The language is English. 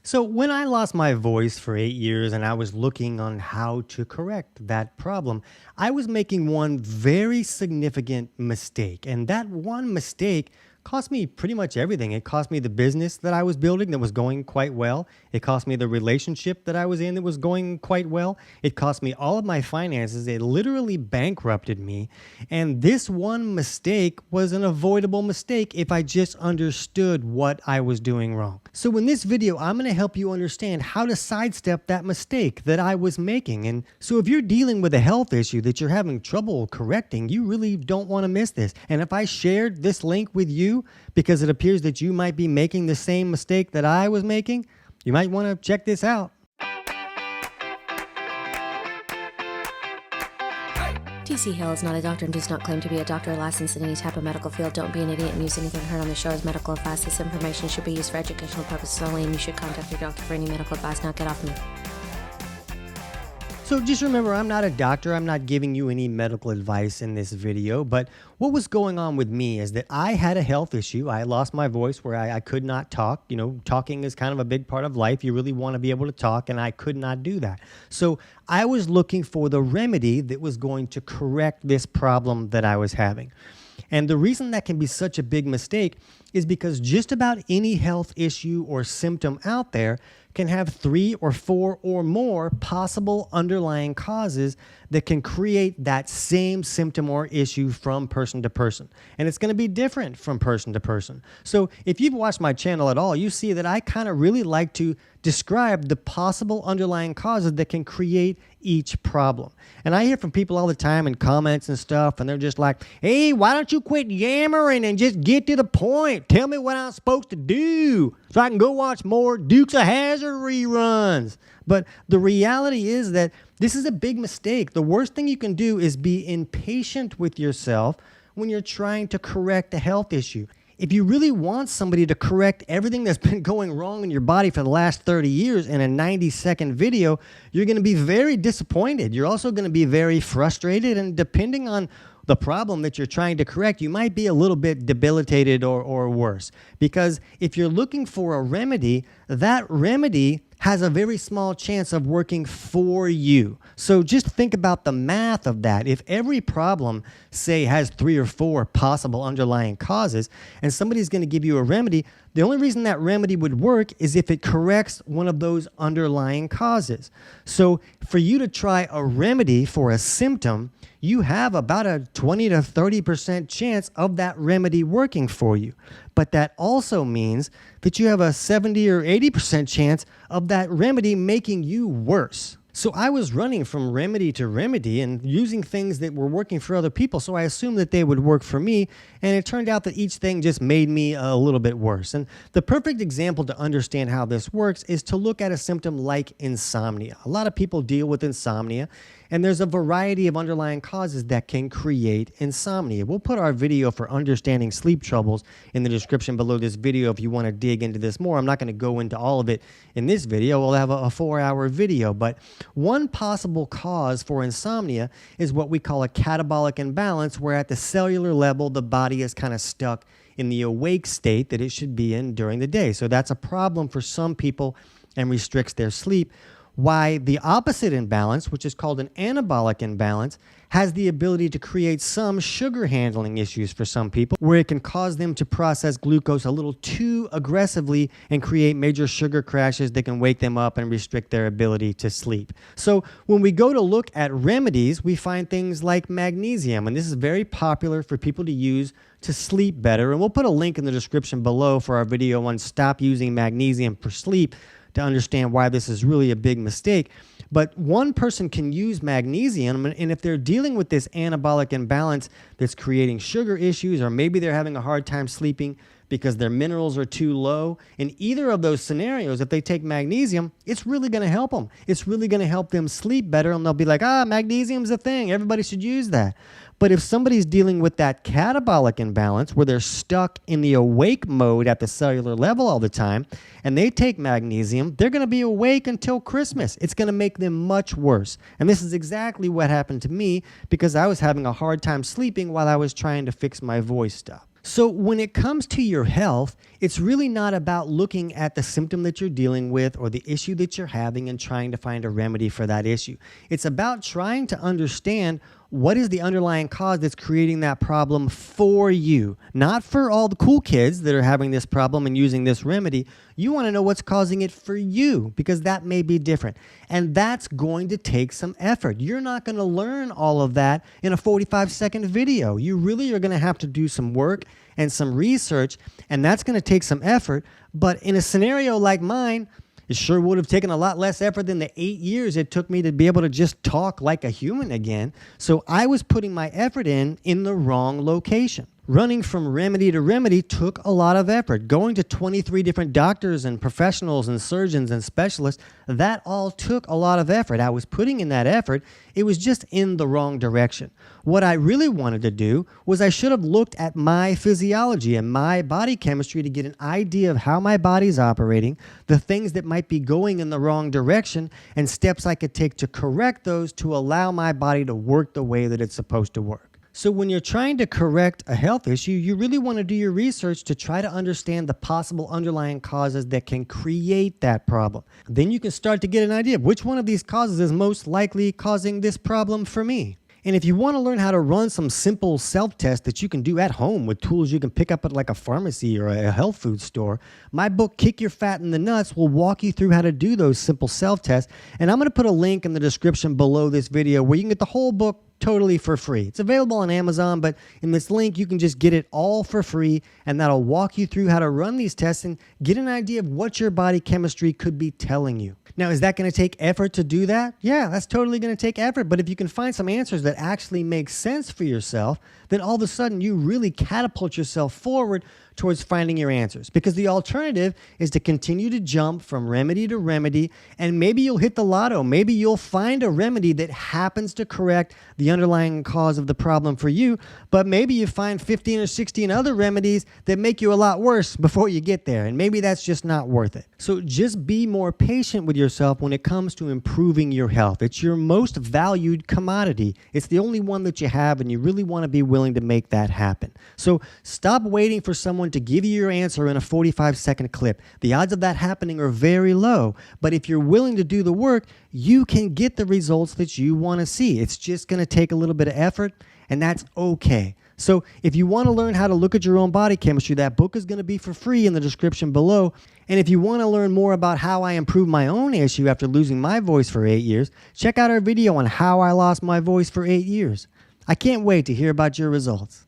So, when I lost my voice for 8 years and I was looking on how to correct that problem, I was making one very significant mistake. And that one mistake cost me pretty much everything. It cost me the business that I was building that was going quite well. It cost me the relationship that I was in that was going quite well. It cost me all of my finances. It literally bankrupted me. And this one mistake was an avoidable mistake if I just understood what I was doing wrong. So in this video, I'm going to help you understand how to sidestep that mistake that I was making. And so if you're dealing with a health issue that you're having trouble correcting, you really don't want to miss this. And if I shared this link with you because it appears that you might be making the same mistake that I was making, you might want to check this out. TC Hale is not a doctor and does not claim to be a doctor or licensed in any type of medical field. Don't be an idiot and use anything heard on the show as medical advice. This information should be used for educational purposes only, and you should contact your doctor for any medical advice. Now get off me. So just remember, I'm not a doctor. I'm not giving you any medical advice in this video. But what was going on with me is that I had a health issue. I lost my voice where I could not talk. You know, talking is kind of a big part of life. You really want to be able to talk, and I could not do that. So I was looking for the remedy that was going to correct this problem that I was having. And the reason that can be such a big mistake is because just about any health issue or symptom out there can have 3 or 4 or more possible underlying causes that can create that same symptom or issue from person to person. And it's going to be different from person to person. So if you've watched my channel at all, you see that I kind of really like to describe the possible underlying causes that can create each problem. And I hear from people all the time in comments and stuff, and they're just like, hey, why don't you quit yammering and just get to the point? Tell me what I'm supposed to do so I can go watch more Dukes of Hazzard reruns. But the reality is that this is a big mistake. The worst thing you can do is be impatient with yourself when you're trying to correct a health issue. If you really want somebody to correct everything that's been going wrong in your body for the last 30 years in a 90-second video, you're going to be very disappointed. You're also going to be very frustrated, and depending on the problem that you're trying to correct, you might be a little bit debilitated or worse. Because if you're looking for a remedy, that remedy has a very small chance of working for you. So just think about the math of that. If every problem, say, has 3 or 4 possible underlying causes, and somebody's going to give you a remedy, the only reason that remedy would work is if it corrects one of those underlying causes. So for you to try a remedy for a symptom, you have about a 20 to 30% chance of that remedy working for you. But that also means that you have a 70 or 80% chance of that remedy making you worse. So I was running from remedy to remedy and using things that were working for other people, so I assumed that they would work for me, and it turned out that each thing just made me a little bit worse. And the perfect example to understand how this works is to look at a symptom like insomnia. A lot of people deal with insomnia, and there's a variety of underlying causes that can create insomnia. We'll put our video for understanding sleep troubles in the description below this video if you want to dig into this more. I'm not going to go into all of it in this video. We'll have a 4-hour video. But one possible cause for insomnia is what we call a catabolic imbalance, where at the cellular level, the body is kind of stuck in the awake state that it should be in during the day. So that's a problem for some people and restricts their sleep. Why the opposite imbalance, which is called an anabolic imbalance, has the ability to create some sugar handling issues for some people, where it can cause them to process glucose a little too aggressively and create major sugar crashes that can wake them up and restrict their ability to sleep. So when we go to look at remedies, we find things like magnesium, and this is very popular for people to use to sleep better. And we'll put a link in the description below for our video on stop using magnesium for sleep, to understand why this is really a big mistake. But one person can use magnesium, and if they're dealing with this anabolic imbalance that's creating sugar issues, or maybe they're having a hard time sleeping because their minerals are too low, in either of those scenarios, if they take magnesium, it's really going to help them. It's really going to help them sleep better, and they'll be like, magnesium's a thing. Everybody should use that. But if somebody's dealing with that catabolic imbalance, where they're stuck in the awake mode at the cellular level all the time, and they take magnesium, they're going to be awake until Christmas. It's going to make them much worse. And this is exactly what happened to me, because I was having a hard time sleeping while I was trying to fix my voice stuff. So when it comes to your health, it's really not about looking at the symptom that you're dealing with or the issue that you're having and trying to find a remedy for that issue. It's about trying to understand what is the underlying cause that's creating that problem for you, not for all the cool kids that are having this problem and using this remedy. You want to know what's causing it for you, because that may be different. And that's going to take some effort. You're not going to learn all of that in a 45-second video. You really are going to have to do some work and some research, and that's going to take some effort. But in a scenario like mine, it sure would have taken a lot less effort than the 8 years it took me to be able to just talk like a human again. So I was putting my effort in the wrong location. Running from remedy to remedy took a lot of effort. Going to 23 different doctors and professionals and surgeons and specialists, that all took a lot of effort. I was putting in that effort. It was just in the wrong direction. What I really wanted to do was I should have looked at my physiology and my body chemistry to get an idea of how my body's operating, the things that might be going in the wrong direction, and steps I could take to correct those to allow my body to work the way that it's supposed to work. So when you're trying to correct a health issue, you really want to do your research to try to understand the possible underlying causes that can create that problem. Then you can start to get an idea of which one of these causes is most likely causing this problem for me. And if you want to learn how to run some simple self-tests that you can do at home with tools you can pick up at like a pharmacy or a health food store, my book, Kick Your Fat in the Nuts, will walk you through how to do those simple self-tests. And I'm going to put a link in the description below this video where you can get the whole book totally for free. It's available on Amazon, but in this link, you can just get it all for free, and that'll walk you through how to run these tests and get an idea of what your body chemistry could be telling you. Now, is that going to take effort to do that? Yeah, that's totally going to take effort. But if you can find some answers that actually make sense for yourself, then all of a sudden you really catapult yourself forward towards finding your answers. Because the alternative is to continue to jump from remedy to remedy, and maybe you'll hit the lotto. Maybe you'll find a remedy that happens to correct the underlying cause of the problem for you, but maybe you find 15 or 16 other remedies that make you a lot worse before you get there, and maybe that's just not worth it. So just be more patient with yourself when it comes to improving your health. It's your most valued commodity. It's the only one that you have, and you really want to be willing to make that happen. So stop waiting for someone to give you your answer in a 45-second clip. The odds of that happening are very low, but if you're willing to do the work, you can get the results that you want to see. It's just going to take a little bit of effort, and that's okay. So if you want to learn how to look at your own body chemistry, that book is going to be for free in the description below. And if you want to learn more about how I improved my own issue after losing my voice for 8 years, check out our video on how I lost my voice for 8 years. I can't wait to hear about your results.